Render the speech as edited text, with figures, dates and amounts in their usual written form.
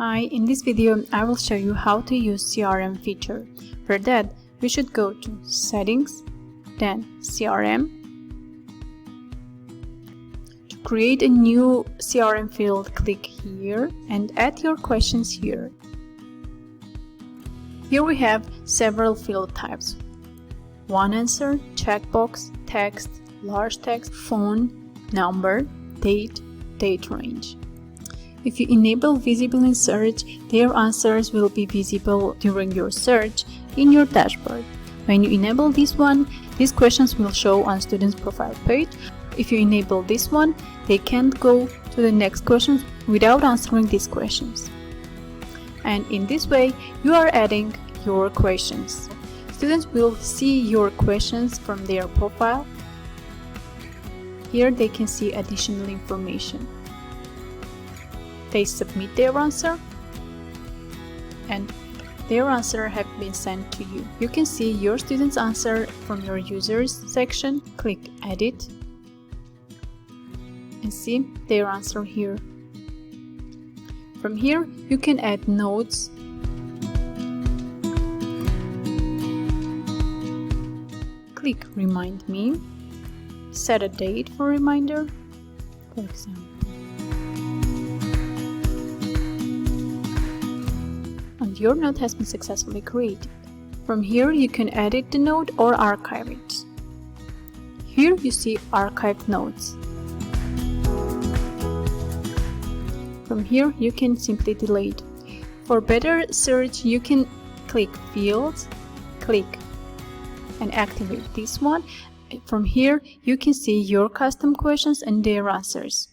Hi, in this video I will show you how to use CRM feature. For that, we should go to Settings, then CRM. To create a new CRM field, click here and add your questions here. Here we have several field types: one answer, checkbox, text, large text, phone, number, date, date range. If you enable visible in search, their answers will be visible during your search in your dashboard. When you enable this one, these questions will show on student's profile page. If you enable this one, they can't go to the next questions without answering these questions. And in this way, you are adding your questions. Students will see your questions from their profile. Here they can see additional information. They submit their answer and their answer have been sent to you. You can see your student's answer from your users section. Click Edit and see their answer here. From here you can add notes, click Remind Me, set a date for reminder, for example. And your note has been successfully created. From here you can edit the note or archive it. Here you see archived notes. From here you can simply delete. For better search, you can click Fields, click and activate this one. From here you can see your custom questions and their answers.